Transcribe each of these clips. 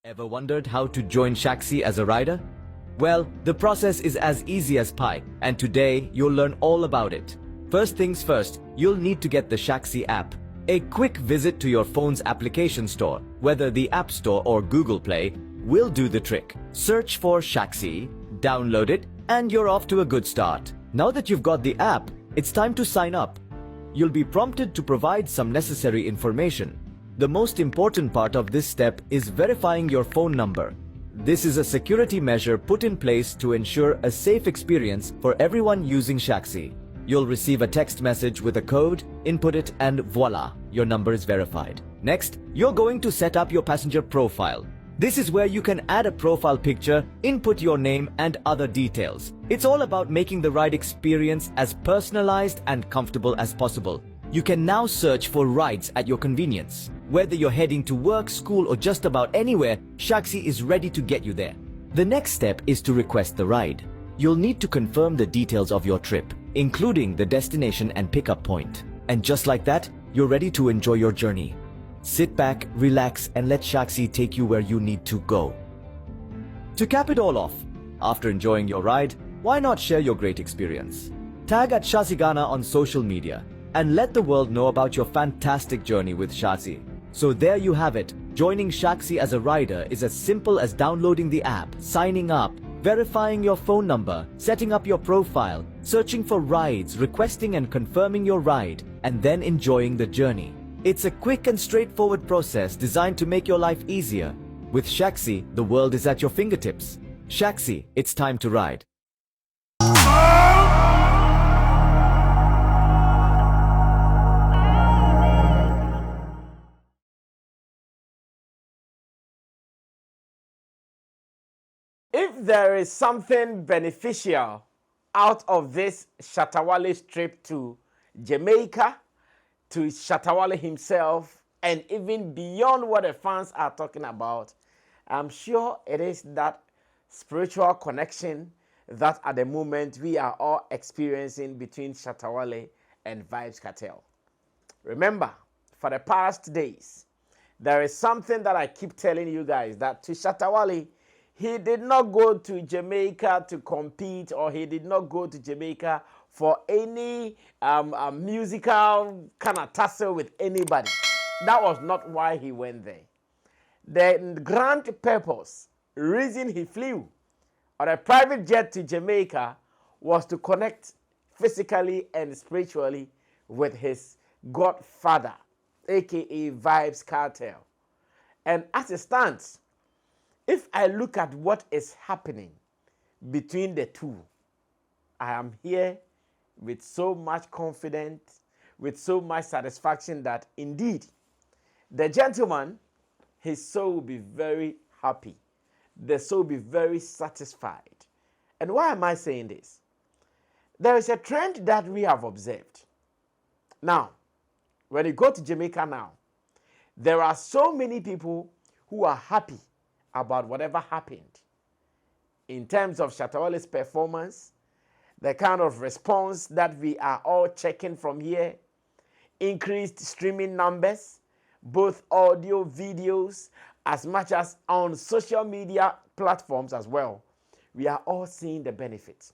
Ever wondered how to join Shaxi as a rider? Well, the process is as easy as pie, and today you'll learn all about it. First things first, you'll need to get the Shaxi app. A quick visit to your phone's application store, whether the App Store or Google Play, will do the trick. Search for Shaxi, download it, and you're off to a good start. Now that you've got the app, it's time to sign up. You'll be prompted to provide some necessary information. The most important part of this step is verifying your phone number. This is a security measure put in place to ensure a safe experience for everyone using Shaxi. You'll receive a text message with a code, input it, and voila, your number is verified. Next, you're going to set up your passenger profile. This is where you can add a profile picture, input your name, and other details. It's all about making the ride experience as personalized and comfortable as possible. You can now search for rides at your convenience. Whether you're heading to work, school, or just about anywhere, Shaxi is ready to get you there. The next step is to request the ride. You'll need to confirm the details of your trip, including the destination and pickup point. And just like that, you're ready to enjoy your journey. Sit back, relax, and let Shaxi take you where you need to go. To cap it all off, after enjoying your ride, why not share your great experience? Tag at Shazigana on social media and let the world know about your fantastic journey with Shaxi. So there you have it. Joining Shaxi as a rider is as simple as downloading the app, signing up, verifying your phone number, setting up your profile, searching for rides, requesting and confirming your ride, and then enjoying the journey. It's a quick and straightforward process designed to make your life easier. With Shaxi, the world is at your fingertips. Shaxi, it's time to ride. If there is something beneficial out of this Shatta Wale's trip to Jamaica, to Shatta Wale himself, and even beyond what the fans are talking about, I'm sure it is that spiritual connection that at the moment we are all experiencing between Shatta Wale and Vybz Kartel. Remember, for the past days, there is something that I keep telling you guys, that to Shatta Wale, he did not go to Jamaica to compete, or he did not go to Jamaica for any musical kind of tussle with anybody. That was not why he went there. The grand purpose, reason he flew on a private jet to Jamaica, was to connect physically and spiritually with his godfather, aka Vybz Kartel. And as it stands, if I look at what is happening between the two, I am here with so much confidence, with so much satisfaction that indeed, the gentleman, his soul will be very happy. The soul will be very satisfied. And why am I saying this? There is a trend that we have observed. Now, when you go to Jamaica now, there are so many people who are happy about whatever happened in terms of Shatta Wale's performance, the kind of response that we are all checking from here, increased streaming numbers, both audio, videos, as much as on social media platforms as well. We are all seeing the benefits.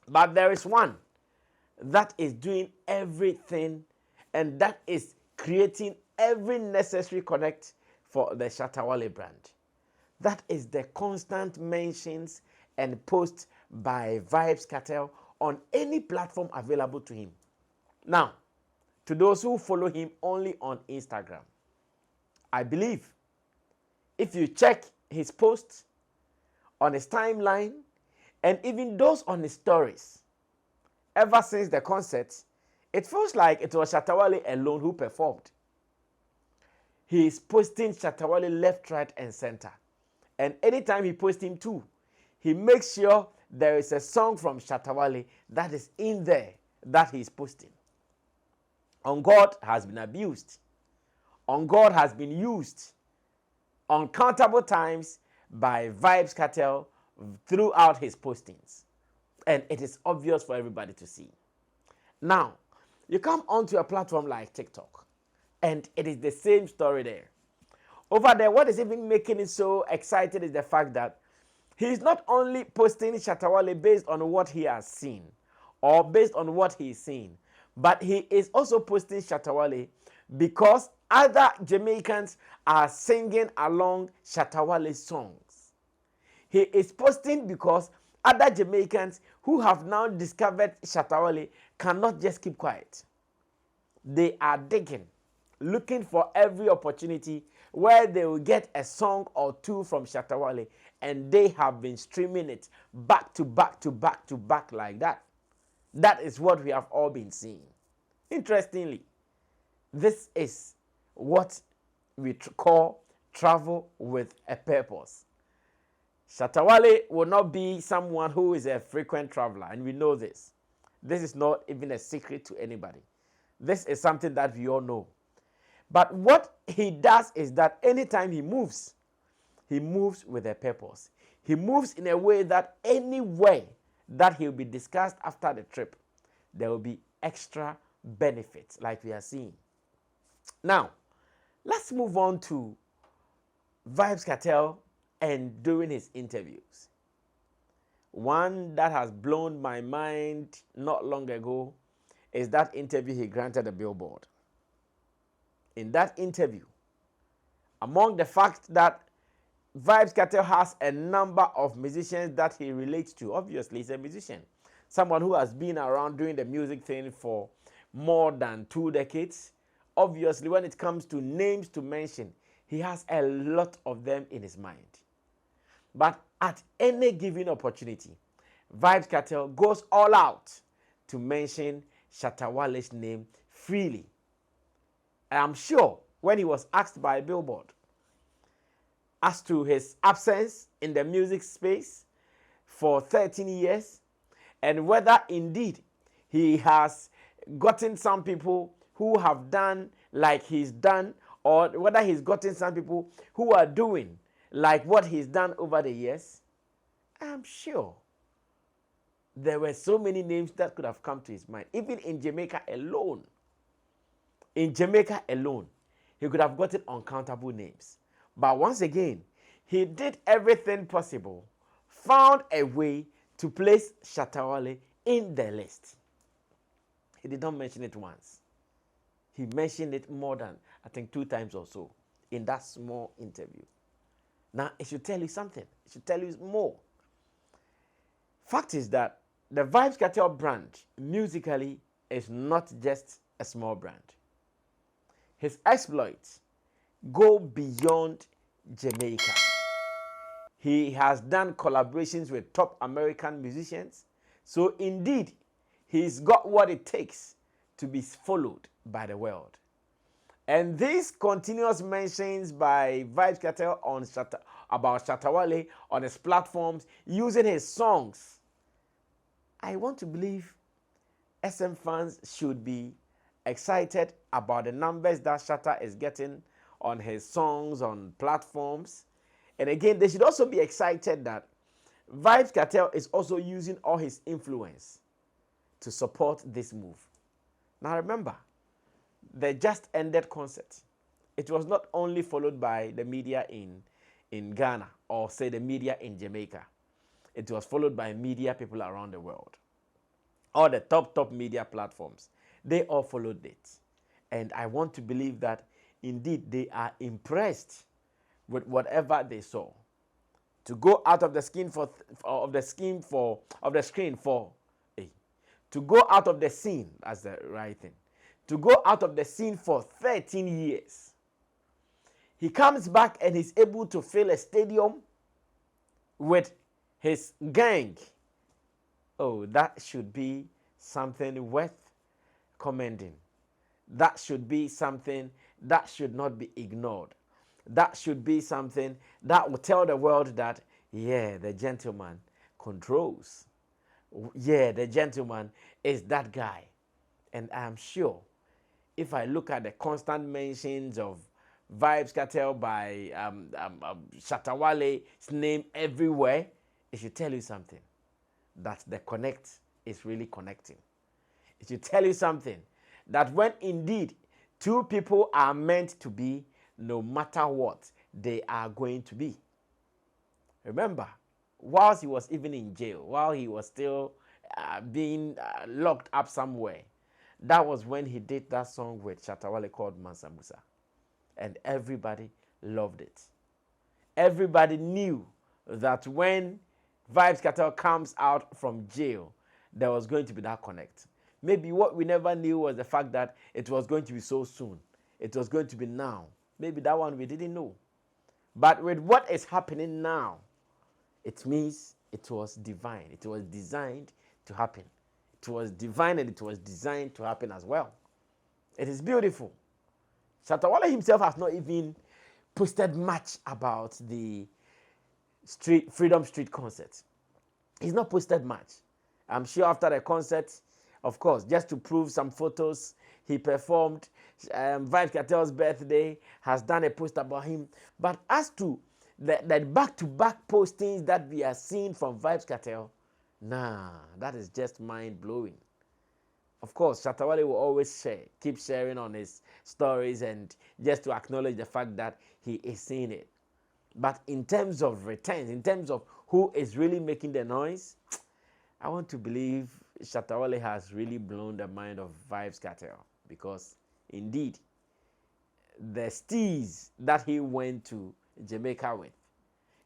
But there is one that is doing everything, and that is creating every necessary connect for the Shatta Wale brand. That is the constant mentions and posts by Vybz Kartel on any platform available to him. Now, to those who follow him only on Instagram, I believe if you check his posts on his timeline and even those on his stories, ever since the concert, it feels like it was Shatta Wale alone who performed. He is posting Shatta Wale left, right, and center. And anytime he posts him too, he makes sure there is a song from Shatta Wale that is in there that he's posting. On God has been abused. On God has been used uncountable times by Vybz Kartel throughout his postings. And it is obvious for everybody to see. Now, you come onto a platform like TikTok. And it is the same story there. Over there, what is even making it so excited is the fact that he's not only posting Shatta Wale based on what he has seen or based on what he's seen, but he is also posting Shatta Wale because other Jamaicans are singing along Shatta Wale's songs. He is posting because other Jamaicans who have now discovered Shatta Wale cannot just keep quiet. They are digging, looking for every opportunity where they will get a song or two from Shatta Wale, and they have been streaming it back to back to back to back like that. That is what we have all been seeing. Interestingly, this is what we call travel with a purpose. Shatta Wale will not be someone who is a frequent traveler, and we know this. This is not even a secret to anybody. This is something that we all know. But what he does is that anytime he moves with a purpose. He moves in a way that any way that he'll be discussed after the trip, there will be extra benefits like we are seeing. Now, let's move on to Vybz Kartel and during his interviews. One that has blown my mind not long ago is that interview he granted a Billboard. In that interview, among the fact that Vybz Kartel has a number of musicians that he relates to. Obviously, he's a musician. Someone who has been around doing the music thing for more than 2 decades. Obviously, when it comes to names to mention, he has a lot of them in his mind. But at any given opportunity, Vybz Kartel goes all out to mention Shatta Wale's name freely. I am sure when he was asked by Billboard as to his absence in the music space for 13 years and whether indeed he has gotten some people who have done like he's done, or whether he's gotten some people who are doing like what he's done over the years, I'm sure there were so many names that could have come to his mind. Even in Jamaica alone, he could have gotten uncountable names. But once again, he did everything possible, found a way to place Shatta Wale in the list. He did not mention it once. He mentioned it more than, I think, 2 times or so in that small interview. Now, it should tell you something. It should tell you more. Fact is that the Vybz Kartel brand, musically, is not just a small brand. His exploits go beyond Jamaica. He has done collaborations with top American musicians. So indeed, he's got what it takes to be followed by the world. And these continuous mentions by Vybz Kartel on about Shatta Wale on his platforms, using his songs, I want to believe SM fans should be excited about the numbers that Shatta is getting on his songs on platforms. And again, they should also be excited that Vybz Kartel is also using all his influence to support this move. Now remember, the just ended concert, it was not only followed by the media in Ghana or say the media in Jamaica. It was followed by media people around the world. All the top media platforms, they all followed it. And I want to believe that indeed they are impressed with whatever they saw. To go out of the screen to go out of the scene, that's the right thing. To go out of the scene for 13 years. He comes back and he's able to fill a stadium with his gang. Oh, that should be something worth commending. That should be something that should not be ignored. That should be something that will tell the world that, yeah, the gentleman controls. Yeah, the gentleman is that guy. And I'm sure if I look at the constant mentions of Vybz Kartel by Shatta Wale's name everywhere, it should tell you something. That the connect is really connecting. It should tell you something. That when indeed Two people are meant to be no matter what they are going to be. Remember, whilst he was even in jail, while he was still being locked up somewhere, that was when he did that song with Shatta Wale called Mansa Musa. And everybody loved it. Everybody knew that when Vybz Kartel comes out from jail, there was going to be that connect. Maybe what we never knew was the fact that it was going to be so soon. It was going to be now. Maybe that one we didn't know. But with what is happening now, it means it was divine. It was designed to happen. It was divine and it was designed to happen as well. It is beautiful. Shatta Wale himself has not even posted much about the Freedom Street concert. He's not posted much. I'm sure after the concert, of course, just to prove some photos he performed, Vybz Kartel's birthday, has done a post about him. But as to the back-to-back postings that we are seeing from Vybz Kartel, nah, that is just mind-blowing. Of course, Shatta Wale will always keep sharing on his stories and just to acknowledge the fact that he is seeing it. But in terms of returns, in terms of who is really making the noise, I want to believe Shatta Wale has really blown the mind of Vybz Kartel, because indeed, the steez that he went to Jamaica with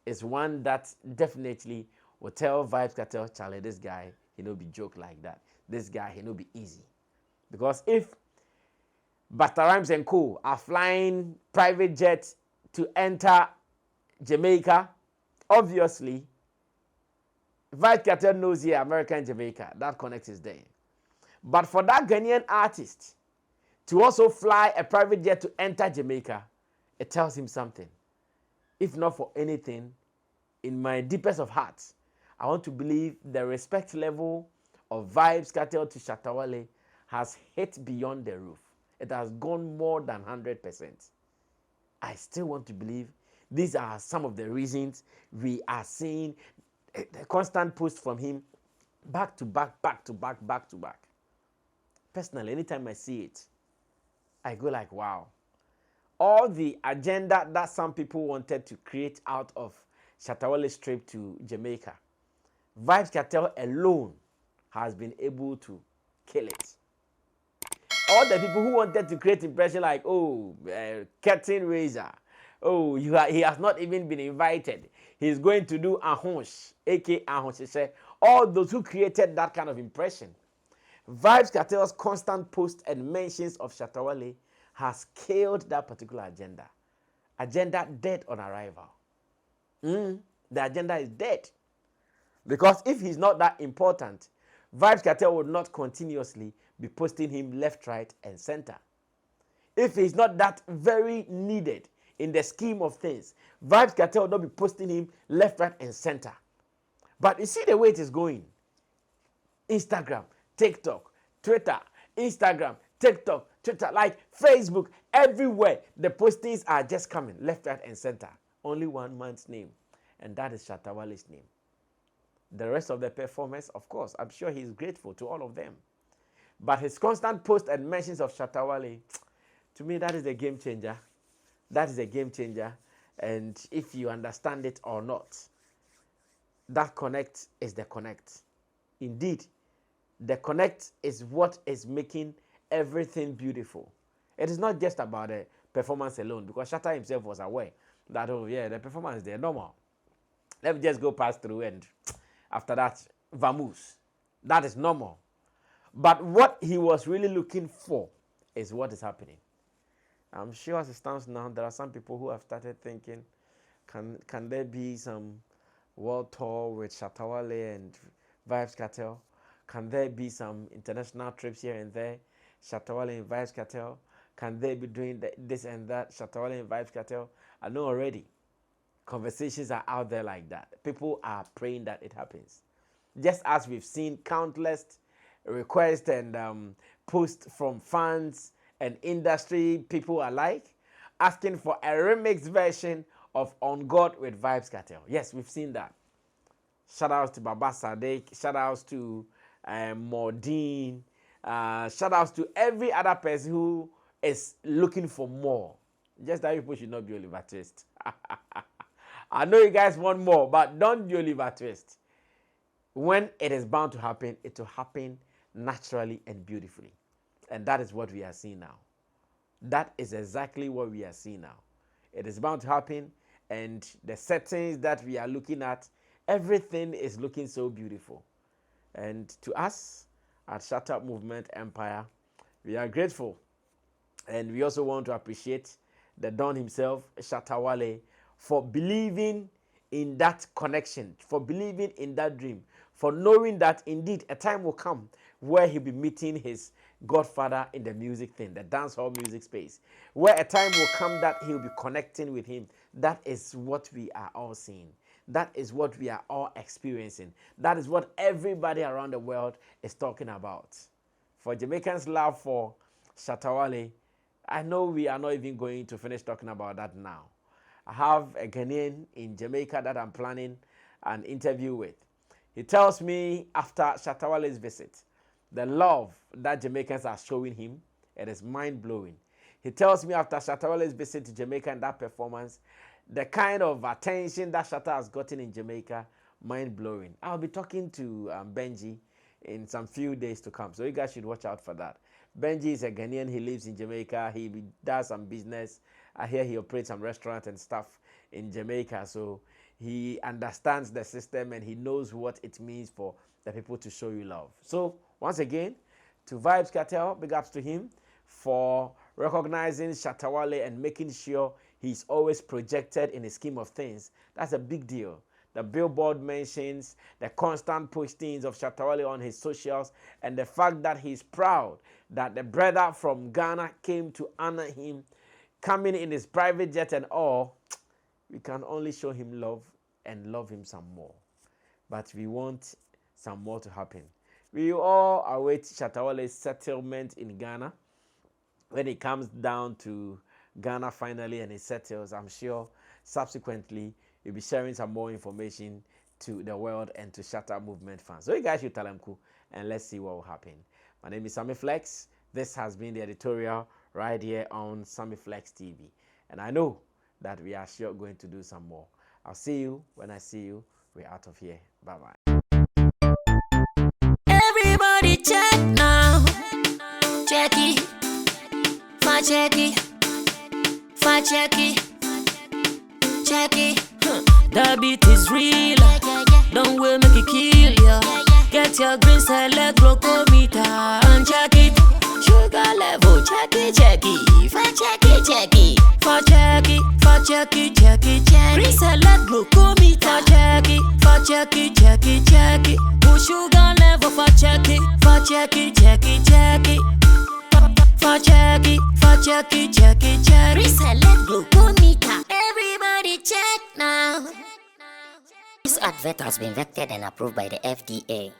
is one that definitely will tell Vybz Kartel, Charlie, this guy, he no be joke like that. This guy, he no be easy. Because if Busta Rhymes and co are flying private jets to enter Jamaica, obviously, Vybz Kartel knows here, American Jamaica, that connect is there. But for that Ghanaian artist to also fly a private jet to enter Jamaica, it tells him something. If not for anything, in my deepest of hearts, I want to believe the respect level of Vybz Kartel to Shatta Wale has hit beyond the roof. It has gone more than 100%. I still want to believe these are some of the reasons we are seeing the constant post from him back to back, back to back, back to back. Personally, anytime I see it, I go like, wow. All the agenda that some people wanted to create out of Shatta Wale's trip to Jamaica, Vybz Kartel alone has been able to kill it. All the people who wanted to create impression like, oh, curtain raiser, oh, he has not even been invited. He's going to do Ahonsh, aka Ahonsh. All those who created that kind of impression. Vybz Kartel's constant posts and mentions of Shatta Wale has killed that particular agenda. Agenda dead on arrival. The agenda is dead. Because if he's not that important, Vybz Kartel would not continuously be posting him left, right, and center. If he's not that very needed in the scheme of things, Vybz Kartel would not be posting him left, right, and center. But you see the way it is going. Instagram, TikTok, Twitter, Instagram, TikTok, Twitter, like Facebook, everywhere. The postings are just coming left, right, and center. Only one man's name, and that is Shatta Wale's name. The rest of the performers, of course, I'm sure he's grateful to all of them. But his constant posts and mentions of Shatta Wale, to me, that is a game changer. That is a game changer. And if you understand it or not, that connect is the connect. Indeed, the connect is what is making everything beautiful. It is not just about the performance alone, because Shatta himself was aware that, oh yeah, the performance, they're normal. Let me just go pass through and after that, vamoose. That is normal. But what he was really looking for is what is happening. I'm sure as it stands now, there are some people who have started thinking, can there be some world tour with Shatta Wale and Vybz Kartel? Can there be some international trips here and there? Shatta Wale and Vybz Kartel? Can they be doing this and that? Shatta Wale and Vybz Kartel? I know already. Conversations are out there like that. People are praying that it happens. Just as we've seen countless requests and posts from fans and industry people alike asking for a remix version of On God with Vybz Kartel. Yes, we've seen that. Shout outs to Baba Sadek, shout outs to Maudine, shout outs to every other person who is looking for more. Just that people should not be Oliver Twist. I know you guys want more, but don't be Oliver Twist. When it is bound to happen, it will happen naturally and beautifully. And that is what we are seeing now. That is exactly what we are seeing now. It is bound to happen, and the settings that we are looking at, everything is looking so beautiful. And to us at Shatta Movement Empire, we are grateful. And we also want to appreciate the Don himself, Shatta Wale, for believing in that connection, for believing in that dream, for knowing that indeed a time will come where he'll be meeting his godfather in the music thing, the dancehall music space, where a time will come that he'll be connecting with him. That is what we are all seeing. That is what we are all experiencing. That is what everybody around the world is talking about. For Jamaicans' love for Shatta Wale, I know we are not even going to finish talking about that now. I have a Ghanaian in Jamaica that I'm planning an interview with. He tells me after Shatta Wale's visit, the love that Jamaicans are showing him, it is mind-blowing. He tells me after Shatta Wale's visit to Jamaica and that performance, the kind of attention that Shatta has gotten in Jamaica, mind-blowing. I'll be talking to Benji in some few days to come, so you guys should watch out for that. Benji is a Ghanaian. He lives in Jamaica. He does some business. I hear he operates some restaurant and stuff in Jamaica, so he understands the system and he knows what it means for the people to show you love. So once again, to Vybz Kartel, big ups to him for recognizing Shatta Wale and making sure he's always projected in the scheme of things. That's a big deal. The Billboard mentions the constant postings of Shatta Wale on his socials and the fact that he's proud that the brother from Ghana came to honor him, coming in his private jet and all. We can only show him love and love him some more. But we want some more to happen. We all await Shatta Wale's settlement in Ghana. When he comes down to Ghana finally and he settles, I'm sure subsequently we'll be sharing some more information to the world and to Shatta Movement fans. So you guys should tell them cool and let's see what will happen. My name is Sammy Flex. This has been the editorial right here on Sammy Flex TV. And I know that we are sure going to do some more. I'll see you when I see you. We're out of here. Bye-bye. Everybody check now. Check it. Fact check it. Fact check it. Check it. The beat is real. Don't wait, make it kill ya. Get your green select glucometer and check it. Sugar level, check it, check it. Fact check it, check it. Fact check it, fact check it, check it, check it. Green select glucometer. Fact check it, fact check it, check it, check it. Put sugar level, fact check it, fact check it, check it, check it. Fact check it, fact check it, check it, check it. Green select glucometer. Everybody check now. This advert has been vetted and approved by the FDA.